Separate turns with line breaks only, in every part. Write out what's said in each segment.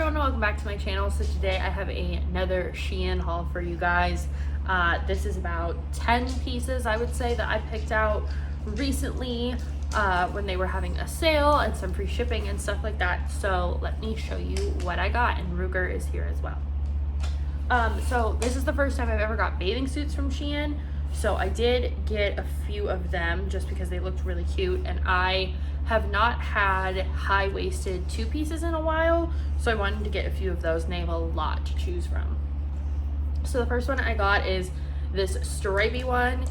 everyone, welcome back to my channel. So today I have another SheIn haul for you guys. This is about 10 pieces I would say that I picked out recently when they were having a sale and some free shipping and stuff like that. So let me show you what I got, and Ruger is here as well. So this is the first time I've ever got bathing suits from SheIn. So I did get a few of them just because they looked really cute, and I have not had high-waisted two pieces in a while, so I wanted to get a few of those, and they have a lot to choose from. So the first one I got is this stripy one.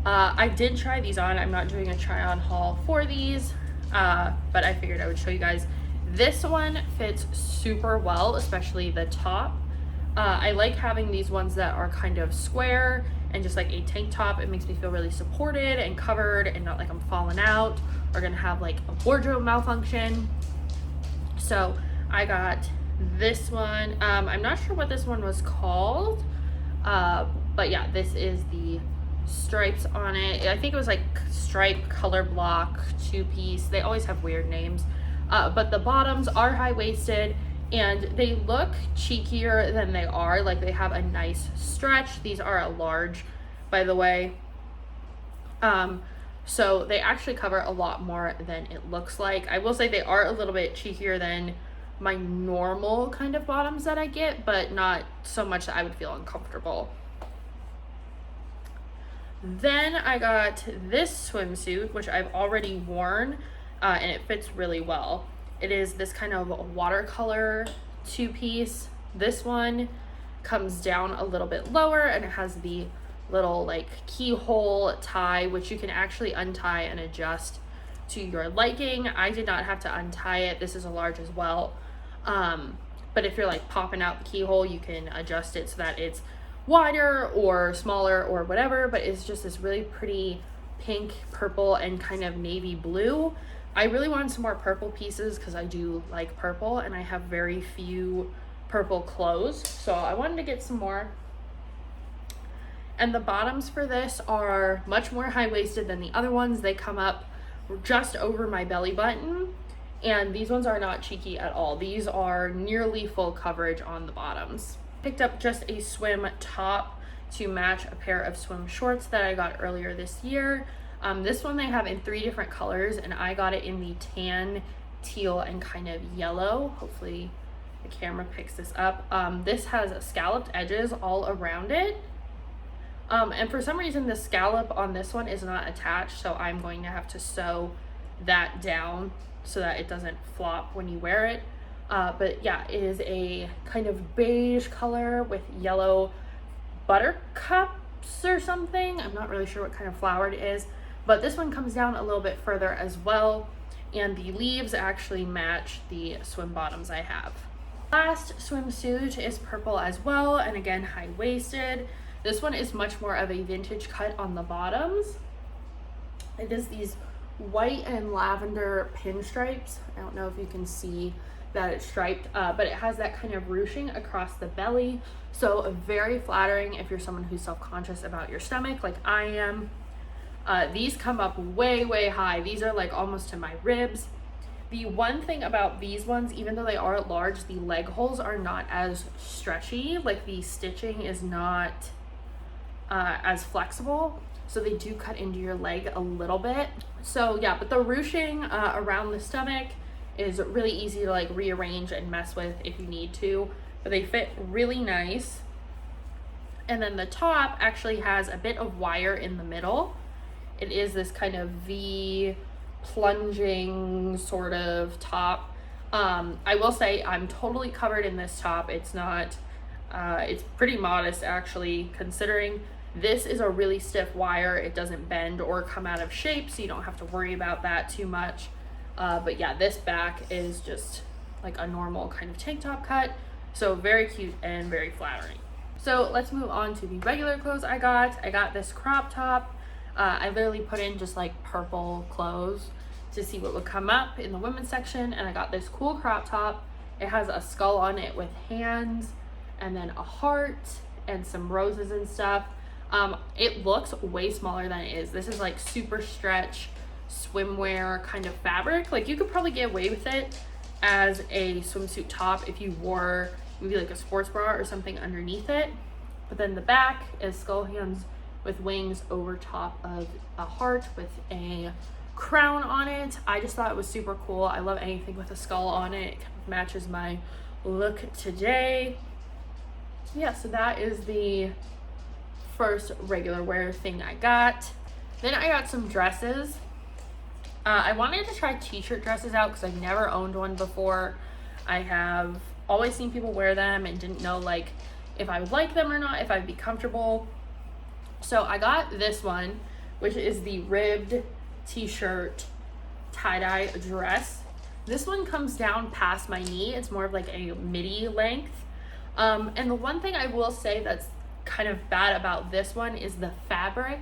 I did try these on. I'm not doing a try-on haul for these, but I figured I would show you guys. This one fits super well, especially the top. I like having these ones that are kind of square and just like a tank top. It makes me feel really supported and covered and not like I'm falling out or gonna have like a wardrobe malfunction. So I got this one. I'm not sure what this one was called, but yeah, this is the stripes on it. I think it was like stripe color block two-piece. They always have weird names, but the bottoms are high-waisted and they look cheekier than they are. Like, they have a nice stretch. These are a large, by the way. So they actually cover a lot more than it looks like. I will say they are a little bit cheekier than my normal kind of bottoms that I get, but not so much that I would feel uncomfortable. Then I got this swimsuit, which I've already worn, and it fits really well. It is this kind of watercolor two-piece. This one comes down a little bit lower, and it has the little like keyhole tie, which you can actually untie and adjust to your liking. I did not have to untie it. This is a large as well, but if you're like popping out the keyhole, you can adjust it so that it's wider or smaller or whatever. But it's just this really pretty pink, purple, and kind of navy blue. I really wanted some more purple pieces because I do like purple, and I have very few purple clothes, so I wanted to get some more. And the bottoms for this are much more high-waisted than the other ones. They come up just over my belly button, and these ones are not cheeky at all. These are nearly full coverage on the bottoms. Picked up just a swim top to match a pair of swim shorts that I got earlier this year. This one they have in 3 different colors, and I got it in the tan, teal, and kind of yellow. Hopefully the camera picks this up. This has scalloped edges all around it. And for some reason the scallop on this one is not attached, so I'm going to have to sew that down so that it doesn't flop when you wear it. But yeah, it is a kind of beige color with yellow buttercups or something. I'm not really sure what kind of flower it is, but this one comes down a little bit further as well, and the leaves actually match the swim bottoms I have. Last swimsuit is purple as well, and again high-waisted. This one is much more of a vintage cut on the bottoms. It is these white and lavender pinstripes. I don't know if you can see that it's striped, but it has that kind of ruching across the belly. So very flattering if you're someone who's self-conscious about your stomach like I am. These come up way, way high. These are like almost to my ribs. The one thing about these ones, even though they are large, the leg holes are not as stretchy. Like, the stitching is not as flexible, so they do cut into your leg a little bit. So yeah, but the ruching around the stomach is really easy to like rearrange and mess with if you need to, but they fit really nice. And then the top actually has a bit of wire in the middle. It is this kind of V plunging sort of top. I will say I'm totally covered in this top. It's not it's pretty modest actually, considering this is a really stiff wire. It doesn't bend or come out of shape, so you don't have to worry about that too much. But yeah, this back is just like a normal kind of tank top cut, so very cute and very flattering. So let's move on to the regular clothes I got. I got this crop top. I literally put in just like purple clothes to see what would come up in the women's section, and I got this cool crop top. It has a skull on it with hands and then a heart and some roses and stuff. It looks way smaller than it is. This is like super stretch swimwear kind of fabric. Like, you could probably get away with it as a swimsuit top if you wore maybe like a sports bra or something underneath it. But then the back is skull hands with wings over top of a heart with a crown on it. I just thought it was super cool. I love anything with a skull on it. It kind of matches my look today. Yeah, so that is the first regular wear thing I got. Then I got some dresses. I wanted to try t-shirt dresses out because I've never owned one before. I have always seen people wear them and didn't know like if I would like them or not, if I'd be comfortable. So I got this one, which is the ribbed t-shirt tie-dye dress. This one comes down past my knee. It's more of like a midi length. And the one thing I will say that's kind of bad about this one is the fabric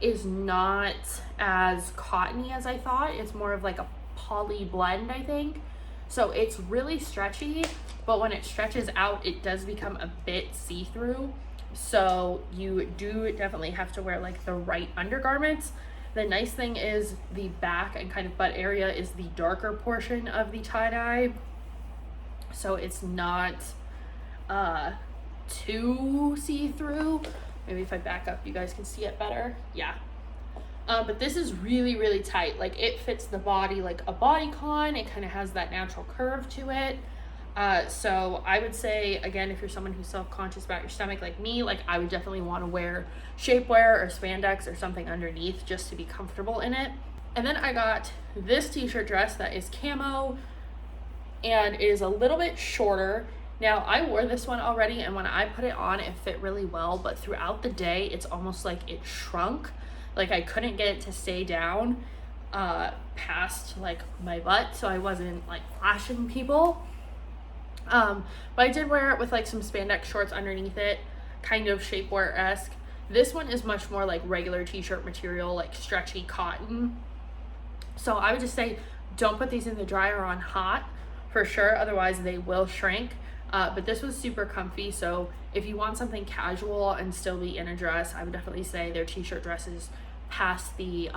is not as cottony as I thought. It's more of like a poly blend, I think. So it's really stretchy, but when it stretches out, it does become a bit see-through. So you do definitely have to wear like the right undergarments. The nice thing is the back and kind of butt area is the darker portion of the tie-dye. So it's not too see-through. Maybe if I back up, you guys can see it better. Yeah. But this is really, really tight. Like it fits the body like a bodycon. It kind of has that natural curve to it. So I would say, again, if you're someone who's self-conscious about your stomach like me, like I would definitely want to wear shapewear or spandex or something underneath just to be comfortable in it. And then I got this t-shirt dress that is camo and is a little bit shorter. Now I wore this one already, and when I put it on, it fit really well, but throughout the day, it's almost like it shrunk. Like I couldn't get it to stay down past like my butt, so I wasn't like flashing people. But I did wear it with like some spandex shorts underneath it, kind of shapewear-esque. This one is much more like regular t-shirt material, like stretchy cotton. So I would just say don't put these in the dryer on hot for sure, otherwise they will shrink. But this was super comfy, so if you want something casual and still be in a dress, I would definitely say their t-shirt dresses pass the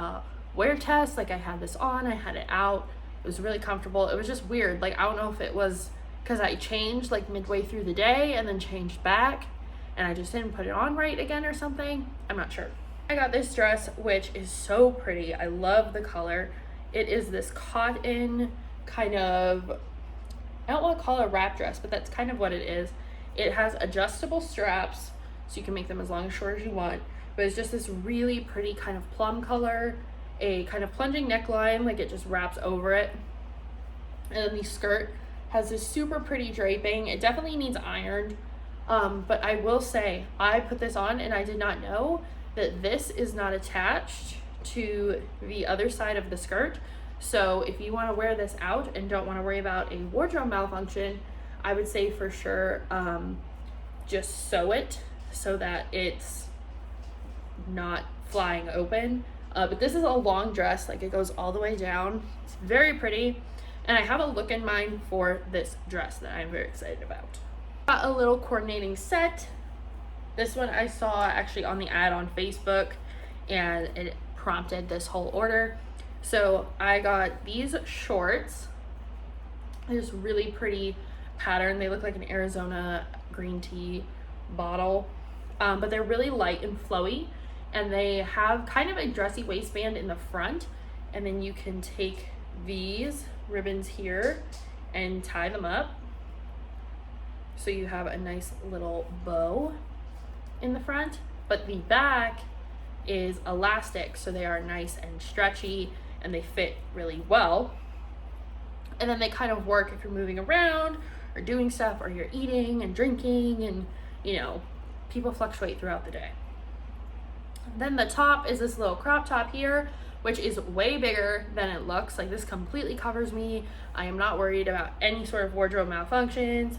wear test. Like I had this on, I had it out, it was really comfortable. It was just weird, like I don't know if it was because I changed like midway through the day and then changed back and I just didn't put it on right again or something. I'm not sure. I got this dress, which is so pretty. I love the color. It is this cotton kind of, I don't want to call it a wrap dress, but that's kind of what it is. It has adjustable straps, so you can make them as long or short as you want, but it's just this really pretty kind of plum color, a kind of plunging neckline, like it just wraps over it. And then the skirt has this super pretty draping. It definitely needs ironed, but I will say, I put this on and I did not know that this is not attached to the other side of the skirt. So if you want to wear this out and don't want to worry about a wardrobe malfunction, I would say for sure just sew it so that it's not flying open. But this is a long dress, like it goes all the way down. It's very pretty, and I have a look in mind for this dress that I'm very excited about. Got a little coordinating set. This one I saw actually on the ad on Facebook, and it prompted this whole order. So I got these shorts. This really pretty pattern. They look like an Arizona green tea bottle, but they're really light and flowy, and they have kind of a dressy waistband in the front, and then you can take these ribbons here and tie them up so you have a nice little bow in the front. But the back is elastic, so they are nice and stretchy and they fit really well. And then they kind of work if you're moving around or doing stuff, or you're eating and drinking, and you know, people fluctuate throughout the day. Then the top is this little crop top here, which is way bigger than it looks. Like this completely covers me. I am not worried about any sort of wardrobe malfunctions.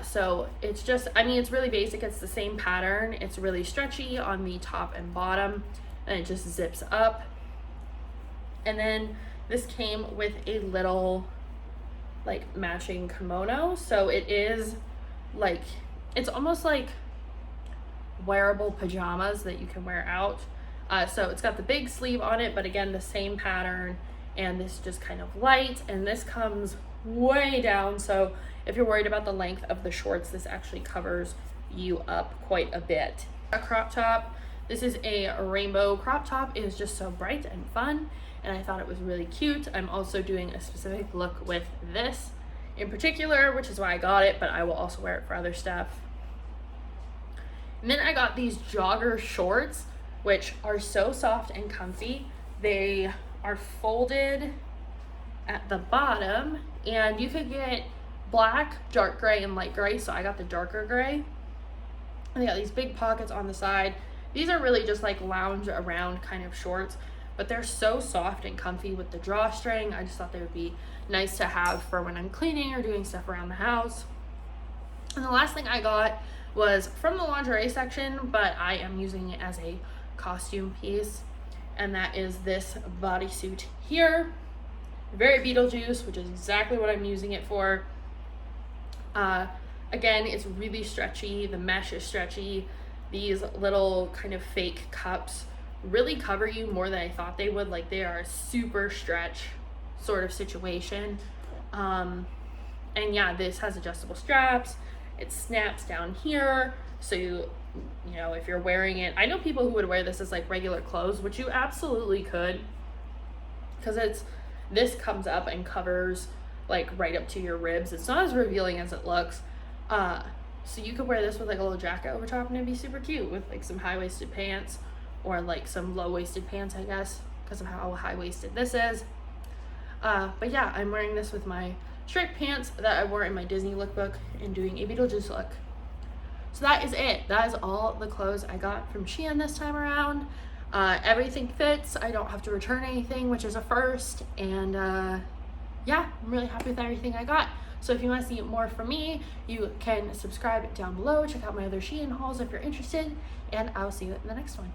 So it's just, I mean, it's really basic. It's the same pattern. It's really stretchy on the top and bottom, and it just zips up. And then this came with a little like matching kimono. So it is like, it's almost like wearable pajamas that you can wear out. So it's got the big sleeve on it, but again, the same pattern, and this just kind of light, and this comes way down, so if you're worried about the length of the shorts, this actually covers you up quite a bit. A crop top. This is a rainbow crop top. It is just so bright and fun, and I thought it was really cute. I'm also doing a specific look with this in particular, which is why I got it, but I will also wear it for other stuff. And then I got these jogger shorts, which are so soft and comfy. They are folded at the bottom, and you could get black, dark gray, and light gray, so I got the darker gray. And they got these big pockets on the side. These are really just like lounge around kind of shorts, but they're so soft and comfy with the drawstring. I just thought they would be nice to have for when I'm cleaning or doing stuff around the house. And the last thing I got was from the lingerie section, but I am using it as a costume piece, and that is this bodysuit here. Very Beetlejuice, which is exactly what I'm using it for. Again, it's really stretchy. The mesh is stretchy. These little kind of fake cups really cover you more than I thought they would. Like, they are a super stretch sort of situation. And yeah, this has adjustable straps. It snaps down here, so you know, if you're wearing it, I know people who would wear this as like regular clothes, which you absolutely could, because this comes up and covers like right up to your ribs. It's not as revealing as it looks. So you could wear this with like a little jacket over top, and it'd be super cute with like some high-waisted pants, or like some low-waisted pants, I guess, because of how high-waisted this is. But yeah, I'm wearing this with my striped pants that I wore in my Disney lookbook and doing a Beetlejuice look. So that is it. That is all the clothes I got from SheIn this time around. Everything fits. I don't have to return anything, which is a first. And yeah, I'm really happy with everything I got. So if you want to see more from me, you can subscribe down below. Check out my other SheIn hauls if you're interested. And I'll see you in the next one.